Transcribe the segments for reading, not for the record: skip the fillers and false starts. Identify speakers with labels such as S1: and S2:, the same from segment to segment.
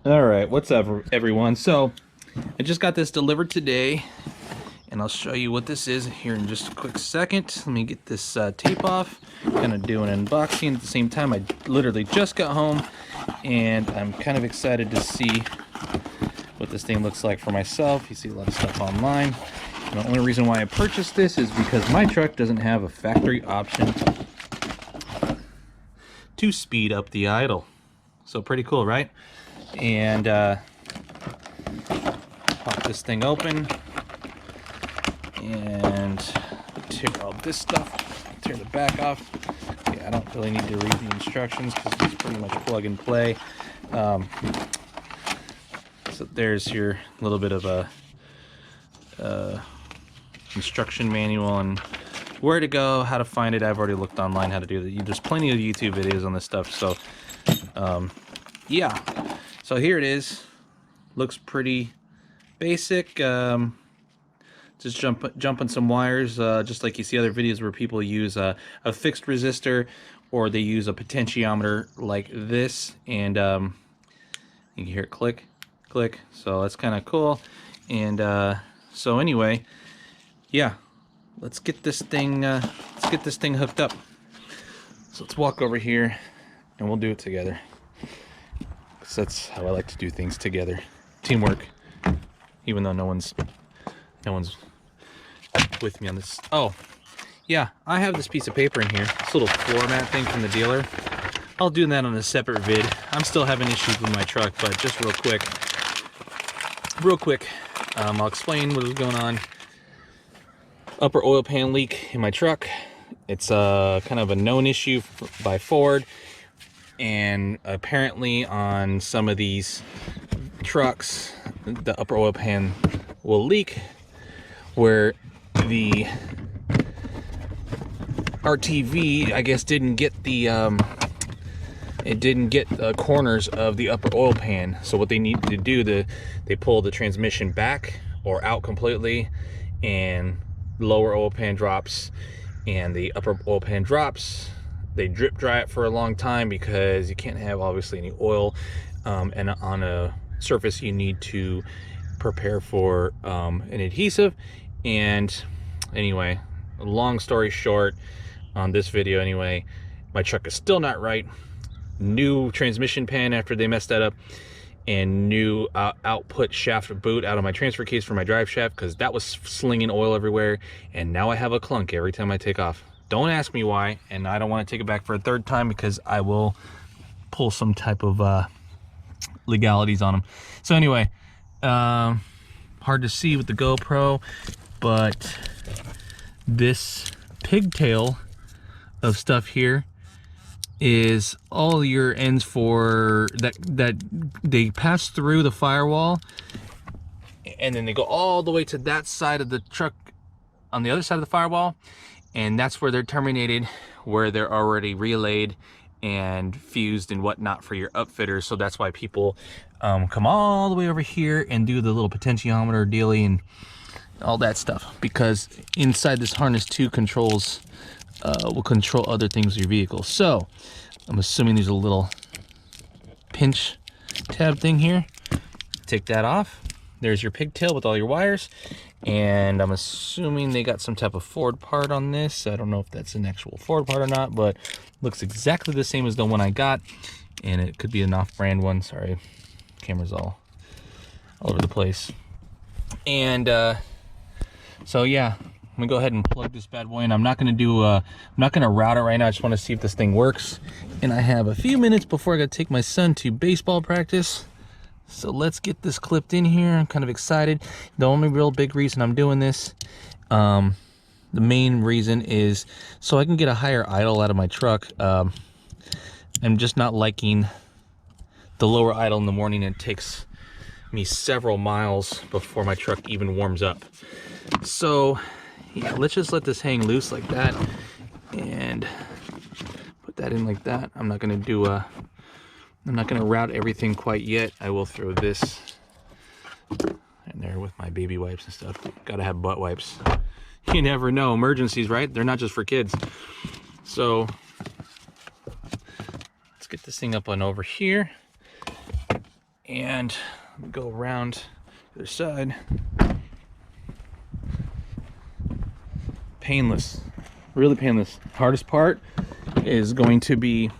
S1: All right, what's up, everyone? So, I just got this delivered today, and I'll show you what this is here in just a quick second. Let me get this tape off. Gonna do an unboxing at the same time. I literally just got home, and I'm kind of excited to see what this thing looks like for myself. You see a lot of stuff online. And the only reason why I purchased this is because my truck doesn't have a factory option to speed up the idle. So pretty cool, right? And pop this thing open and tear all this stuff, tear the back off. Yeah, I don't really need to read the instructions because it's pretty much plug and play. So there's your little bit of a instruction manual on where to go, how to find it. I've already looked online how to do that. There's plenty of YouTube videos on this stuff. So yeah, so here it is. Looks pretty basic. Just jumping some wires, just like you see other videos where people use a fixed resistor, or they use a potentiometer like this, and you can hear it click, click. So that's kind of cool. And so anyway, yeah, let's get this thing hooked up. So let's walk over here, and we'll do it together. 'Cause that's how I like to do things together, teamwork. Even though no one's with me on this. Oh, yeah, I have this piece of paper in here, this little floor mat thing from the dealer. I'll do that on a separate vid. I'm still having issues with my truck, but just real quick, I'll explain what is going on. Upper oil pan leak in my truck. It's kind of a known issue by Ford, and apparently on some of these trucks, the upper oil pan will leak where the RTV, I guess, didn't get the corners of the upper oil pan. So what they need to do, they pull the transmission back or out completely, and lower oil pan drops and the upper oil pan drops. They drip dry it for a long time because you can't have obviously any oil, and on a surface you need to prepare for an adhesive. And anyway, long story short, on this video anyway, my truck is still not right. New transmission pan after they messed that up, and new output shaft boot out of my transfer case for my drive shaft, because that was slinging oil everywhere, and now I have a clunk every time I take off. Don't ask me why, and I don't want to take it back for a third time because I will pull some type of legalities on them. So anyway, hard to see with the GoPro, but this pigtail of stuff here is all your ends for that they pass through the firewall, and then they go all the way to that side of the truck on the other side of the firewall, and that's where they're terminated, where they're already relayed and fused and whatnot for your upfitters. So that's why people come all the way over here and do the little potentiometer dealy and all that stuff, because inside this harness too controls will control other things with your vehicle. So I'm assuming there's a little pinch tab thing here. Take that off. There's your pigtail with all your wires, and I'm assuming they got some type of Ford part on this. I don't know if that's an actual Ford part or not, but looks exactly the same as the one I got, and it could be an off-brand one. Sorry, camera's all over the place. And so yeah, I'm gonna go ahead and plug this bad boy in. I'm not gonna route it right now. I just want to see if this thing works, and I have a few minutes before I gotta take my son to baseball practice. So let's get this clipped in here. I'm kind of excited. The only real big reason I'm doing this, the main reason, is so I can get a higher idle out of my truck. I'm just not liking the lower idle in the morning. It takes me several miles before my truck even warms up. So yeah, let's just let this hang loose like that and put that in like that. I'm not gonna route everything quite yet. I will throw this in there with my baby wipes and stuff. Gotta have butt wipes. You never know, emergencies, right? They're not just for kids. So let's get this thing up on over here. And go around the other side. Painless, really painless. Hardest part is going to be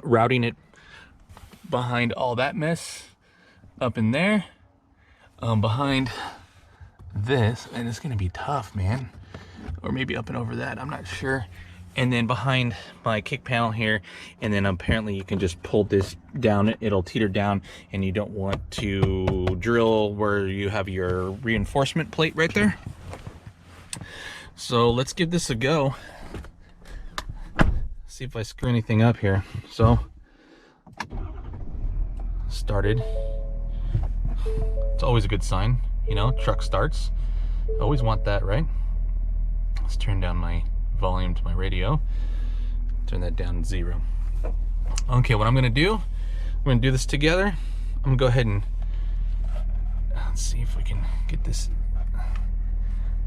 S1: routing it behind all that mess up in there, behind this, and it's gonna be tough, man. Or maybe up and over that, I'm not sure. And then behind my kick panel here, and then apparently you can just pull this down, it'll teeter down, and you don't want to drill where you have your reinforcement plate right there. So let's give this a go. See if I screw anything up here. So, started. It's always a good sign, you know, truck starts. Always want that, right? Let's turn down my volume to my radio. Turn that down to 0. Okay, what I'm gonna do, we're gonna do this together. I'm gonna go ahead and let's see if we can get this,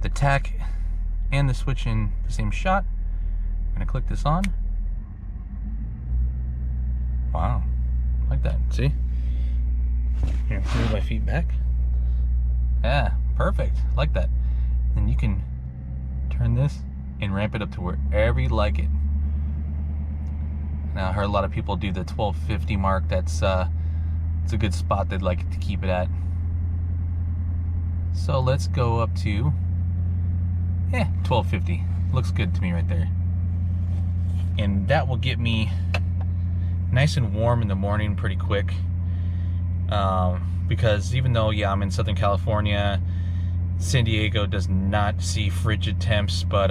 S1: the tack and the switch in the same shot. I'm gonna click this on. Wow, like that, see? Here, move my feet back. Yeah, perfect, like that. And you can turn this and ramp it up to wherever you like it. Now I heard a lot of people do the 1250 mark. That's it's a good spot they'd like to keep it at. So let's go up to 1250. Looks good to me right there. And that will get me nice and warm in the morning pretty quick. Because even though, yeah, I'm in Southern California, San Diego does not see frigid temps, but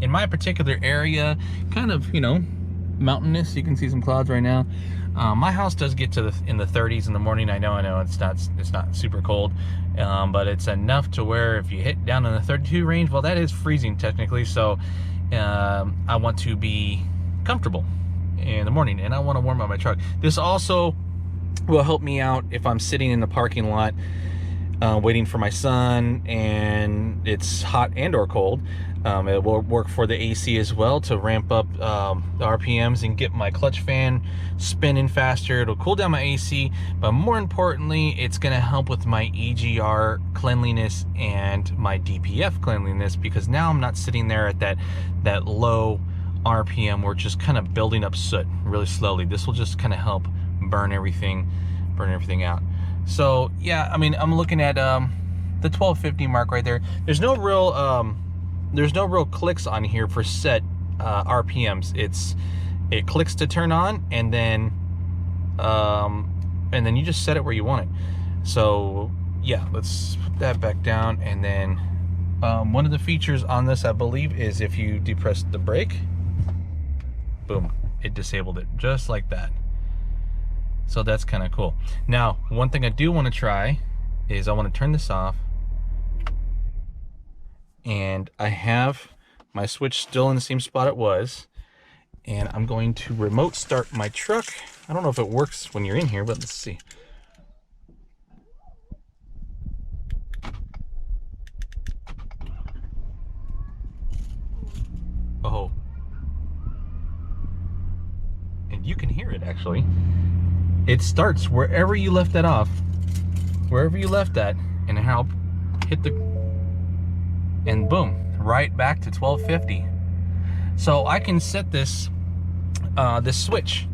S1: in my particular area, kind of, you know, mountainous, you can see some clouds right now. My house does get to in the 30s in the morning. I know it's not super cold, but it's enough to where if you hit down in the 32 range, well, that is freezing technically. So I want to be comfortable in the morning, and I want to warm up my truck. This also will help me out if I'm sitting in the parking lot waiting for my son and it's hot and or cold. It will work for the AC as well to ramp up the RPMs and get my clutch fan spinning faster. It'll cool down my AC, but more importantly, it's going to help with my EGR cleanliness and my DPF cleanliness, because now I'm not sitting there at that low RPM. We're just kind of building up soot really slowly. This will just kind of help burn everything out. So yeah, I mean, I'm looking at the 1250 mark right there. There's no real clicks on here for set RPMs. It clicks to turn on, and then you just set it where you want it. So yeah, let's put that back down. And then one of the features on this, I believe, is if you depress the brake, boom, it disabled it just like that. So that's kind of cool. Now, one thing I do want to try is I want to turn this off, and I have my switch still in the same spot it was, and I'm going to remote start my truck. I don't know if it works when you're in here, but let's see. Oh, and you can hear it actually. It starts wherever you left that off, wherever you left that, and help hit the, and boom, right back to 1250. So I can set this this switch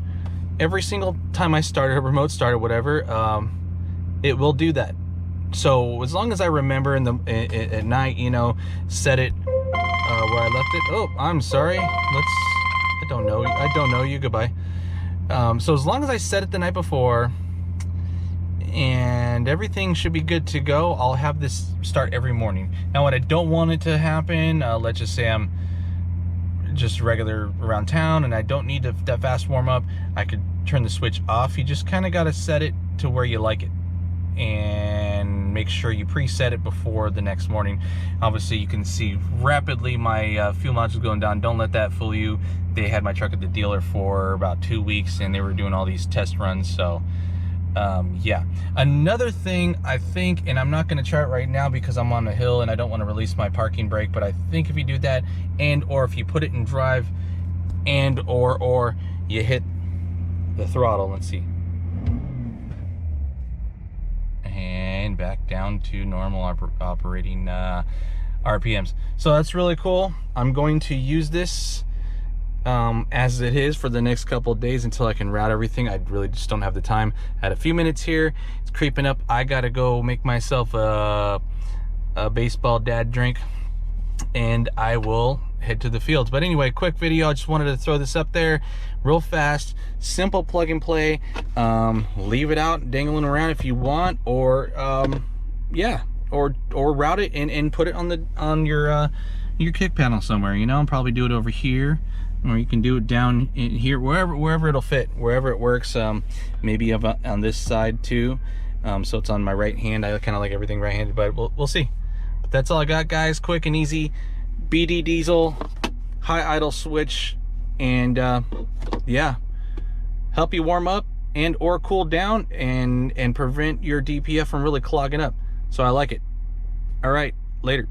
S1: every single time I start it, remote start or whatever. It will do that. So as long as I remember at night, you know, set it where I left it. Oh, I'm sorry. I don't know you. Goodbye. So as long as I set it the night before and everything should be good to go, I'll have this start every morning. Now, what I don't want it to happen, let's just say I'm just regular around town and I don't need that fast warm up, I could turn the switch off. You just kind of got to set it to where you like it and make sure you preset it before the next morning. Obviously, you can see rapidly my fuel mileage is going down. Don't let that fool you. They had my truck at the dealer for about 2 weeks and they were doing all these test runs. So yeah, another thing I think, and I'm not going to try it right now because I'm on a hill and I don't want to release my parking brake, but I think if you do that, and or if you put it in drive, and or you hit the throttle, let's see, and back down to normal operating RPMs. So that's really cool. I'm going to use this as it is for the next couple of days until I can route everything. I really just don't have the time. I had a few minutes here. It's creeping up. I gotta go make myself a baseball dad drink, and I will head to the fields. But anyway, quick video. I just wanted to throw this up there real fast. Simple plug and play. Leave it out dangling around if you want, or yeah, or route it and put it on your kick panel somewhere, you know, and probably do it over here, or you can do it down in here, wherever it'll fit, wherever it works. Maybe on this side too, so it's on my right hand. I kind of like everything right-handed, but we'll see. But that's all I got, guys. Quick and easy. BD diesel, high idle switch, and yeah, help you warm up and or cool down and prevent your DPF from really clogging up. So I like it. All right, later.